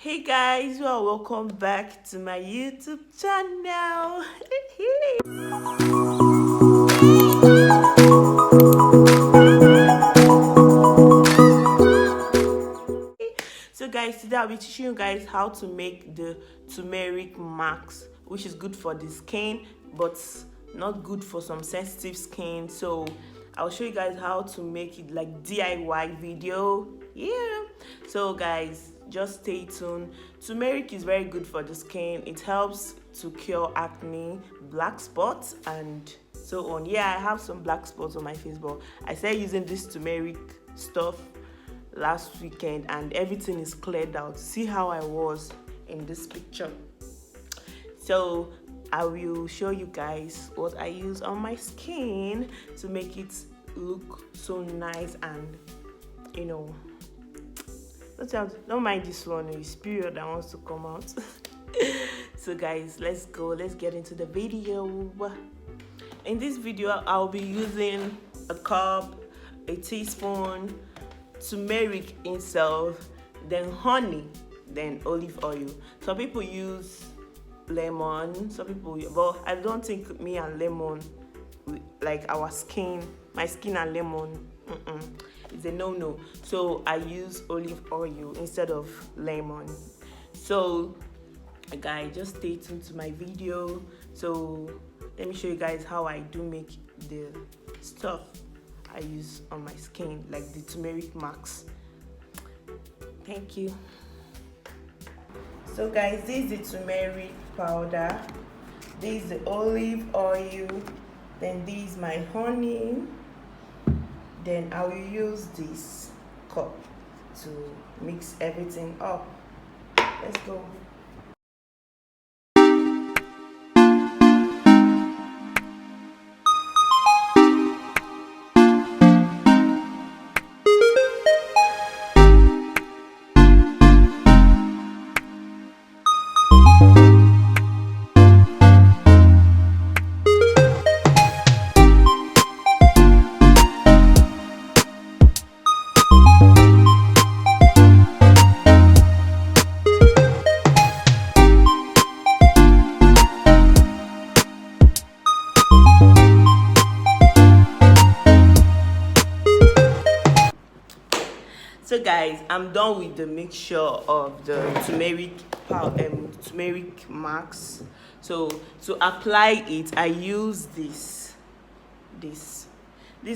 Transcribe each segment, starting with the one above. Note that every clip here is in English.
Hey guys, well, welcome back to my YouTube channel. So guys, today I'll be teaching you guys how to make the turmeric mask, which is good for the skin but not good for some sensitive skin. So I'll show you guys how to make it like DIY video. Yeah, so guys, just stay tuned. Turmeric is very good for the skin. It helps to cure acne, black spots, and so on. Yeah, I have some black spots on my face, but I started using this turmeric stuff last weekend and everything is cleared out. See how I was in this picture. So I will show you guys what I use on my skin to make it look so nice. And don't mind this one, it's period that wants to come out. So guys, let's get into the video. In this video I'll be using a cup, a teaspoon, turmeric itself, then honey, then olive oil. Some people use lemon, but I don't think me and lemon, like my skin and lemon, it's a no. So I use olive oil instead of lemon. So guys, just stay tuned to my video. So let me show you guys how I do make the stuff I use on my skin, like the turmeric mask. Thank you. So guys, this is the turmeric powder, this is the olive oil, then this is my honey, then I will use this cup to mix everything up. Let's go. So guys, I'm done with the mixture of the turmeric mask. So to apply it, I use this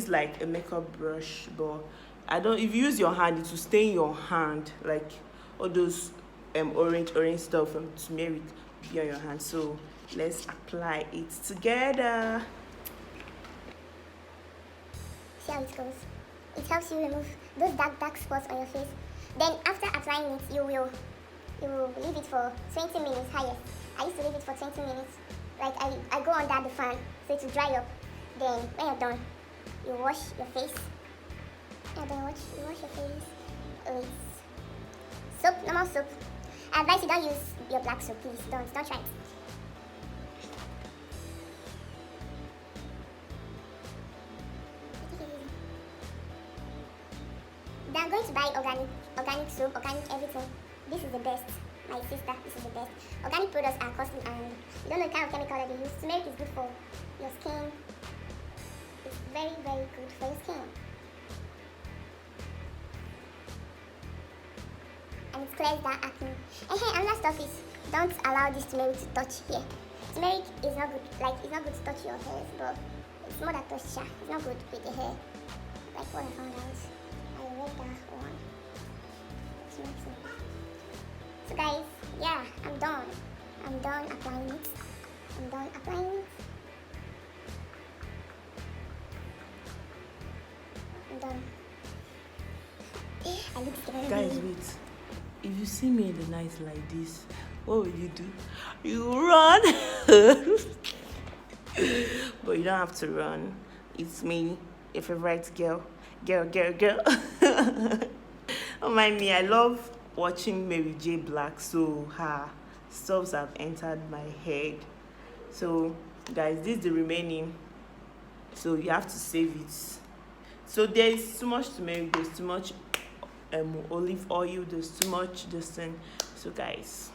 like a makeup brush, but if you use your hand, it will stay in your hand, like all those orange stuff from turmeric be on your hand. So let's apply it together. See how it goes. It helps you remove those dark spots on your face. Then after applying it, you will leave it for 20 minutes highest. I used to leave it for 20 minutes. Like I go under the fan so it will dry up. Then when you're done, you wash your face. And then you wash your face with soap, normal soap. I advise you don't use your black soap, please. Don't try it. Then I'm going to buy organic soap, organic everything. This is the best. My sister, this is the best. Organic products are costly and you don't know the kind of chemical that they use. Turmeric is good for your skin. It's very, very good for your skin. And it clears that acne. And hey, another stuff is, don't allow this turmeric to touch here. Turmeric is not good, it's not good to touch your hair, but it's more than touch, it's not good with the hair. Like what I found out. I read that one. So guys, yeah, I'm done applying it. I'm done. I look scared. Guys, wait. If you see me in the night like this, what will you do? You run. But you don't have to run. It's me, your favorite girl. Don't mind me, I love watching Mary J. Black, so her stuffs have entered my head. So guys, this is the remaining, so you have to save it. So there's too much turmeric, there's too much olive oil. There's too much this thing. So guys,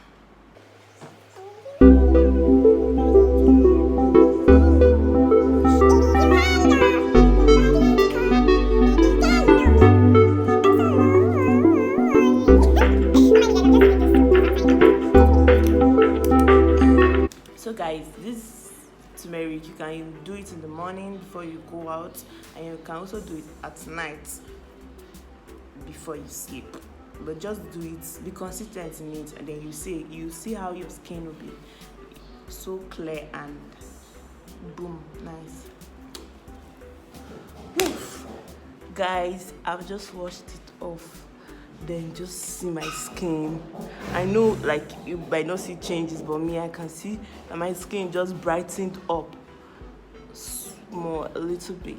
this turmeric, you can do it in the morning before you go out, and you can also do it at night before you sleep. But just do it, be consistent in it, and then you see how your skin will be so clear and boom, nice. Oof. Guys, I've just washed it off. Then just see my skin. I know like you might not see changes, but me, I can see that my skin just brightened up more a little bit.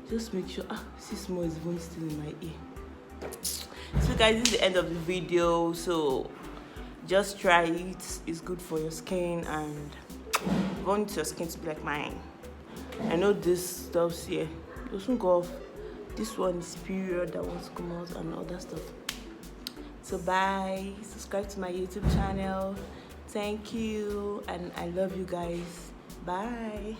Just make sure see small is even still in my ear. So guys, this is the end of the video. So just try it. It's good for your skin, and you want your skin to be like mine. I know this stuff's here. Doesn't go off. This one is period that wants to come out and all that stuff. So bye. Subscribe to my YouTube channel. Thank you, and I love you guys. Bye.